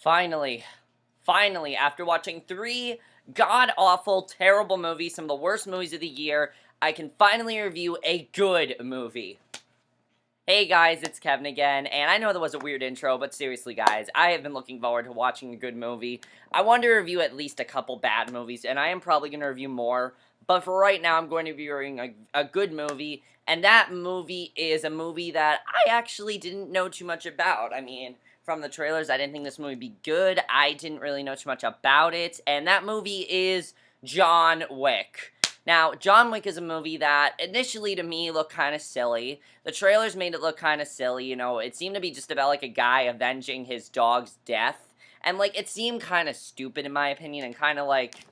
Finally, finally, after watching three god-awful, terrible movies, some of the worst movies of the year, I can finally review a good movie. Hey guys, it's Kevin again, and I know that was a weird intro, but seriously guys, I have been looking forward to watching a good movie. I wanted to review at least a couple bad movies, and I am probably going to review more, but for right now I'm going to be reviewing a good movie, and that movie is a movie that I actually didn't know too much about. I mean, from the trailers, I didn't think this movie would be good, I didn't really know too much about it, and that movie is John Wick. Now, John Wick is a movie that initially to me looked kind of silly. The trailers made it look kind of silly, you know, it seemed to be just about like a guy avenging his dog's death. And like, it seemed kind of stupid in my opinion and kind of like,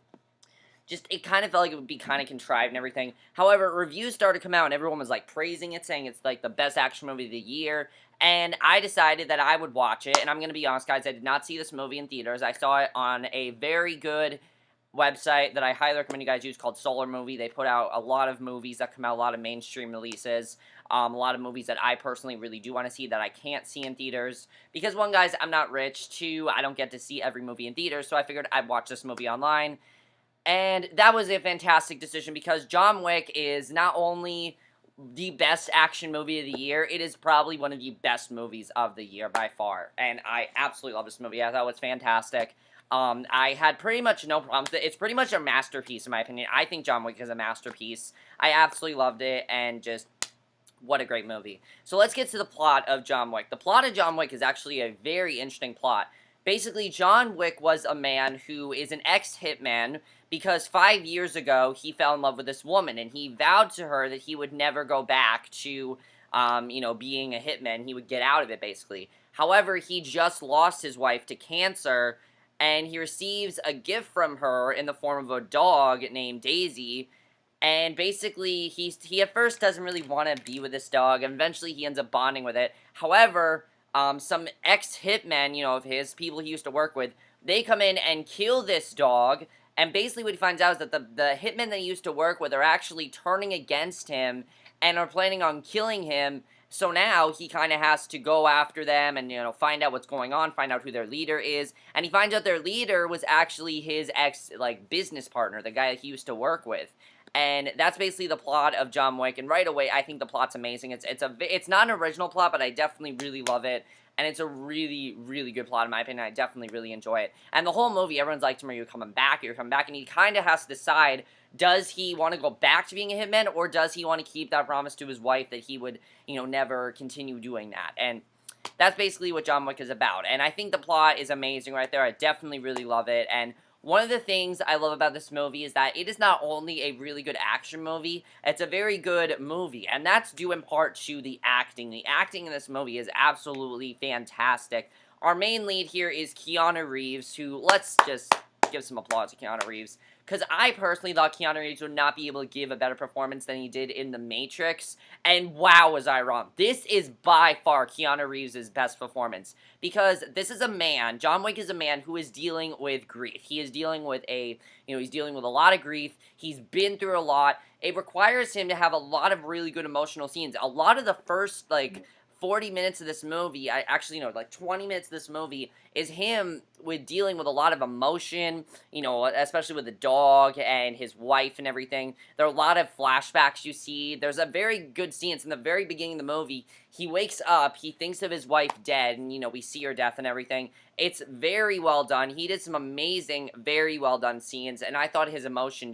it kind of felt like it would be kind of contrived and everything. However, reviews started to come out and everyone was like praising it, saying it's like the best action movie of the year. And I decided that I would watch it. And I'm going to be honest guys, I did not see this movie in theaters. I saw it on a very good website that I highly recommend you guys use called Solar Movie. They put out a lot of movies that come out, a lot of mainstream releases, a lot of movies that I personally really do want to see that I can't see in theaters. Because one, guys, I'm not rich. Two, I don't get to see every movie in theaters, so I figured I'd watch this movie online. And that was a fantastic decision because John Wick is not only the best action movie of the year, it is probably one of the best movies of the year by far. And I absolutely love this movie. I thought it was fantastic. I had pretty much no problems. It's pretty much a masterpiece, in my opinion. I think John Wick is a masterpiece. I absolutely loved it, and just, what a great movie. So let's get to the plot of John Wick. The plot of John Wick is actually a very interesting plot. Basically, John Wick was a man who is an ex-hitman because 5 years ago, he fell in love with this woman, and he vowed to her that he would never go back to, you know, being a hitman. He would get out of it, basically. However, he just lost his wife to cancer, and he receives a gift from her in the form of a dog named Daisy, and basically, he at first doesn't really want to be with this dog, and eventually he ends up bonding with it. However, some ex-hitmen, you know, of his, people he used to work with, they come in and kill this dog, and basically what he finds out is that the hitmen that he used to work with are actually turning against him, and are planning on killing him. So now he kind of has to go after them and, you know, find out what's going on, find out who their leader is. And he finds out their leader was actually his ex, like, business partner, the guy that he used to work with. And that's basically the plot of John Wick. And right away, I think the plot's amazing. It's not an original plot, but I definitely really love it. And it's a really, really good plot in my opinion. I definitely really enjoy it. And the whole movie, everyone's like, "Are you coming back? You're coming back." And he kind of has to decide, does he want to go back to being a hitman, or does he want to keep that promise to his wife that he would, you know, never continue doing that? And that's basically what John Wick is about. And I think the plot is amazing right there. I definitely really love it. And one of the things I love about this movie is that it is not only a really good action movie, it's a very good movie. And that's due in part to the acting. The acting in this movie is absolutely fantastic. Our main lead here is Keanu Reeves, who, let's just give some applause to Keanu Reeves, because I personally thought Keanu Reeves would not be able to give a better performance than he did in The Matrix, and wow, was I wrong. This is by far Keanu Reeves' best performance, because this is a man, John Wick is a man who is dealing with grief. He is dealing with he's dealing with a lot of grief. He's been through a lot. It requires him to have a lot of really good emotional scenes. A lot of the first, like, 40 minutes of this movie, like 20 minutes of this movie is him with dealing with a lot of emotion, you know, especially with the dog and his wife and everything. There are a lot of flashbacks you see. There's a very good scene. It's in the very beginning of the movie. He wakes up, he thinks of his wife dead, and, you know, we see her death and everything. It's very well done. He did some amazing, very well done scenes, and I thought his emotion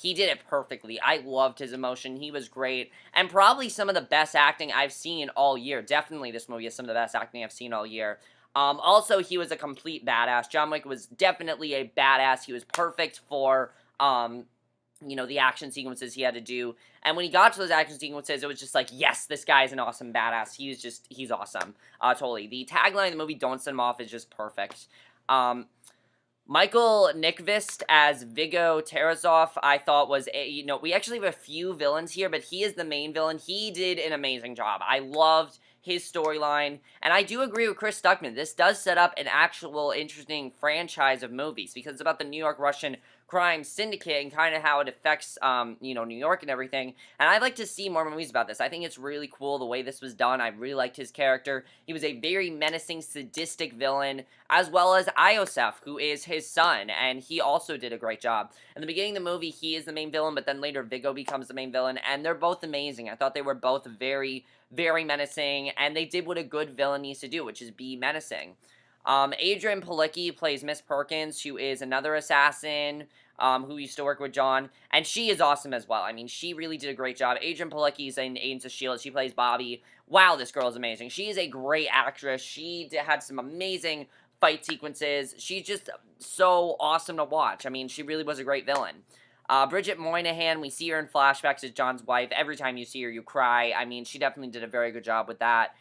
he did it perfectly. I loved his emotion. He was great. And probably some of the best acting I've seen all year. Definitely this movie is some of the best acting I've seen all year. Also, he was a complete badass. John Wick was definitely a badass. He was perfect for, you know, the action sequences he had to do. And when he got to those action sequences, it was just like, yes, this guy's an awesome badass. He's awesome. Totally. The tagline of the movie, "Don't Send Him Off," is just perfect. Michael Nyqvist as Viggo Tarasov, I thought was, we actually have a few villains here, but he is the main villain. He did an amazing job. I loved his storyline, and I do agree with Chris Stuckman. This does set up an actual interesting franchise of movies, because it's about the New York Russian crime syndicate and kind of how it affects, you know, New York and everything, and I'd like to see more movies about this. I think it's really cool the way this was done. I really liked his character. He was a very menacing, sadistic villain, as well as Iosef, who is his son, and he also did a great job. In the beginning of the movie, he is the main villain, but then later Viggo becomes the main villain, and they're both amazing. I thought they were both very, very menacing, and they did what a good villain needs to do, which is be menacing. Adrian Palicki plays Miss Perkins, who is another assassin, who used to work with John, and she is awesome as well. I mean, she really did a great job. Adrian Palicki is in Agents of S.H.I.E.L.D. She plays Bobby. Wow, this girl is amazing. She is a great actress. She had some amazing fight sequences. She's just so awesome to watch. I mean, she really was a great villain. Bridget Moynihan, we see her in flashbacks as John's wife. Every time you see her, you cry. I mean, she definitely did a very good job with that.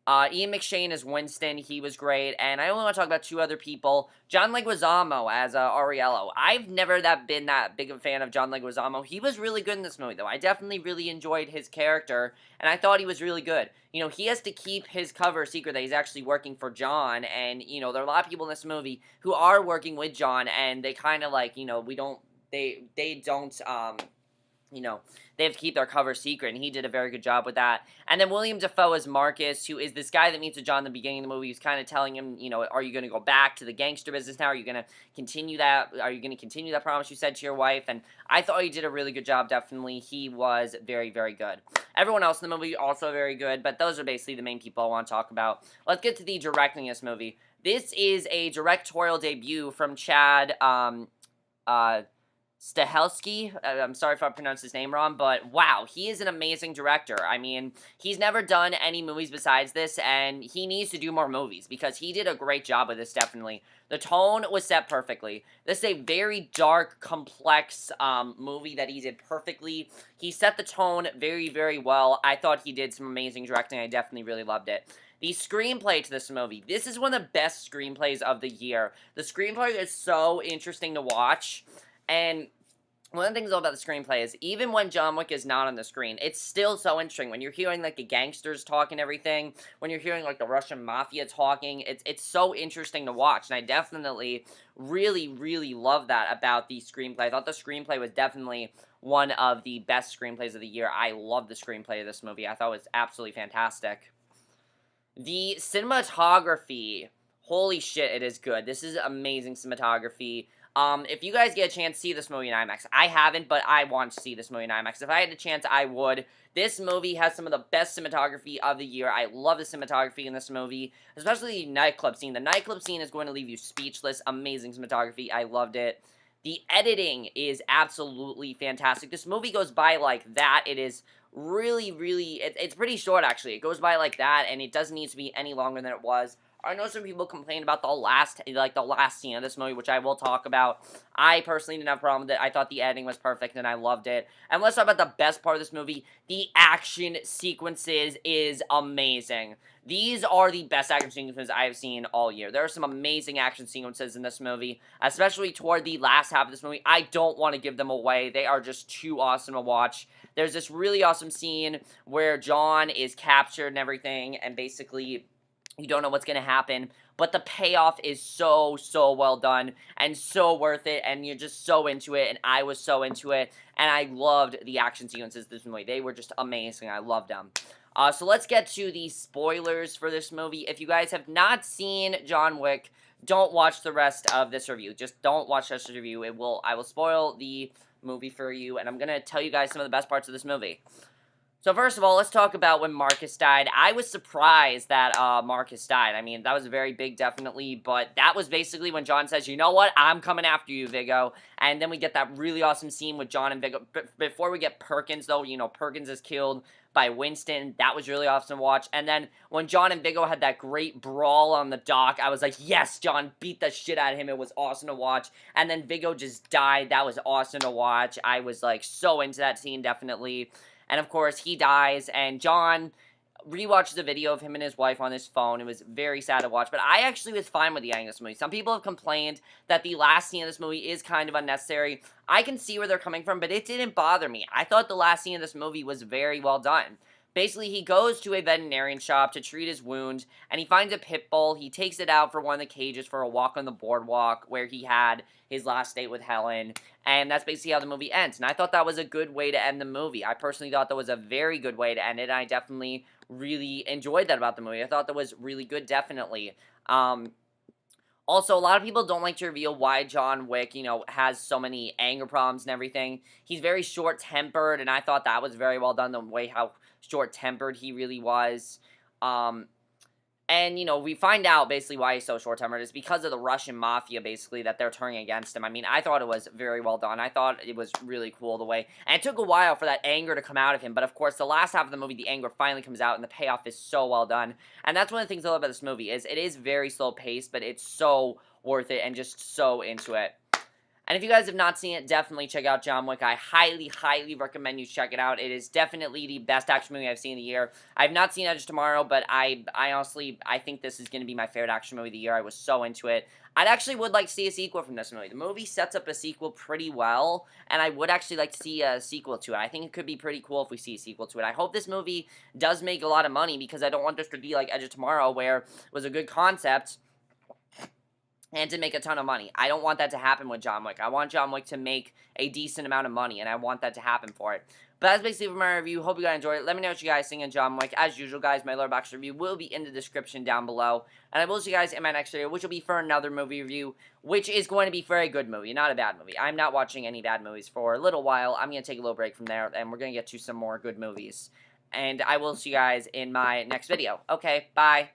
Ian McShane as Winston, he was great, and I only want to talk about two other people. John Leguizamo as Aurelio. I've never been that big of a fan of John Leguizamo. He was really good in this movie, though. I definitely really enjoyed his character, and I thought he was really good. You know, he has to keep his cover secret that he's actually working for John, and, you know, there are a lot of people in this movie who are working with John, and they kind of, like, you know, they don't, you know, they have to keep their cover secret, and he did a very good job with that. And then William Dafoe as Marcus, who is this guy that meets with John in the beginning of the movie. He's kind of telling him, you know, are you going to go back to the gangster business now? Are you going to continue that? Are you going to continue that promise you said to your wife? And I thought he did a really good job, definitely. He was very, very good. Everyone else in the movie also very good, but those are basically the main people I want to talk about. Let's get to the directing of this movie. This is a directorial debut from Chad, Stahelski. I'm sorry if I pronounced his name wrong, but wow, he is an amazing director. I mean, he's never done any movies besides this, and he needs to do more movies, because he did a great job with this, definitely. The tone was set perfectly. This is a very dark, complex movie that he did perfectly. He set the tone very, very well. I thought he did some amazing directing. I definitely really loved it. The screenplay to this movie. This is one of the best screenplays of the year. The screenplay is so interesting to watch, and one of the things about the screenplay is, even when John Wick is not on the screen, it's still so interesting. When you're hearing, like, the gangsters talk and everything, when you're hearing, like, the Russian mafia talking, it's so interesting to watch, and I definitely really, really love that about the screenplay. I thought the screenplay was definitely one of the best screenplays of the year. I love the screenplay of this movie. I thought it was absolutely fantastic. The cinematography, holy shit, it is good. This is amazing cinematography. If you guys get a chance to see this movie in IMAX, I haven't, but I want to see this movie in IMAX. If I had a chance, I would. This movie has some of the best cinematography of the year. I love the cinematography in this movie, especially the nightclub scene. The nightclub scene is going to leave you speechless. Amazing cinematography. I loved it. The editing is absolutely fantastic. This movie goes by like that. It is really, really, it's pretty short, actually. It goes by like that, and it doesn't need to be any longer than it was. I know some people complain about the last scene of this movie, which I will talk about. I personally didn't have a problem with it. I thought the editing was perfect, and I loved it. And let's talk about the best part of this movie. The action sequences is amazing. These are the best action sequences I have seen all year. There are some amazing action sequences in this movie, especially toward the last half of this movie. I don't want to give them away. They are just too awesome to watch. There's this really awesome scene where John is captured and everything, and basically you don't know what's going to happen, but the payoff is so, so well done, and so worth it, and you're just so into it, and I was so into it, and I loved the action sequences this movie. They were just amazing. I loved them. So let's get to the spoilers for this movie. If you guys have not seen John Wick, don't watch the rest of this review. Just don't watch this review. I will spoil the movie for you, and I'm going to tell you guys some of the best parts of this movie. So first of all, let's talk about when Marcus died. I was surprised that Marcus died. I mean, that was very big, definitely, but that was basically when John says, you know what, I'm coming after you, Viggo. And then we get that really awesome scene with John and Viggo. Before we get Perkins, though, you know, Perkins is killed by Winston. That was really awesome to watch. And then when John and Viggo had that great brawl on the dock, I was like, yes, John, beat the shit out of him. It was awesome to watch. And then Viggo just died. That was awesome to watch. I was, like, so into that scene, definitely. And, of course, he dies, and John rewatches a video of him and his wife on his phone. It was very sad to watch, but I actually was fine with the ending of this movie. Some people have complained that the last scene of this movie is kind of unnecessary. I can see where they're coming from, but it didn't bother me. I thought the last scene of this movie was very well done. Basically, he goes to a veterinarian shop to treat his wound, and he finds a pit bull. He takes it out for one of the cages for a walk on the boardwalk where he had his last date with Helen, and that's basically how the movie ends. And I thought that was a good way to end the movie. I personally thought that was a very good way to end it, and I definitely really enjoyed that about the movie. I thought that was really good, definitely. Also, a lot of people don't like to reveal why John Wick, has so many anger problems and everything. He's very short-tempered, and I thought that was very well done, the way how short-tempered he really was. And, we find out basically why he's so short-tempered. It's because of the Russian mafia, basically, that they're turning against him. I mean, I thought it was very well done. I thought it was really cool the way. And it took a while for that anger to come out of him. But, of course, the last half of the movie, the anger finally comes out, and the payoff is so well done. And that's one of the things I love about this movie, is it is very slow-paced, but it's so worth it and just so into it. And if you guys have not seen it, definitely check out John Wick. I highly, highly recommend you check it out. It is definitely the best action movie I've seen in the year. I've not seen Edge of Tomorrow, but I honestly, I think this is going to be my favorite action movie of the year. I was so into it. I actually would like to see a sequel from this movie. The movie sets up a sequel pretty well, and I would actually like to see a sequel to it. I think it could be pretty cool if we see a sequel to it. I hope this movie does make a lot of money, because I don't want this to be like Edge of Tomorrow, where it was a good concept and to make a ton of money. I don't want that to happen with John Wick. I want John Wick to make a decent amount of money, and I want that to happen for it. But that's basically for my review. Hope you guys enjoyed it. Let me know what you guys think of John Wick. As usual, guys, my Letterboxd review will be in the description down below. And I will see you guys in my next video, which will be for another movie review, which is going to be for a good movie, not a bad movie. I'm not watching any bad movies for a little while. I'm going to take a little break from there, and we're going to get to some more good movies. And I will see you guys in my next video. Okay, bye.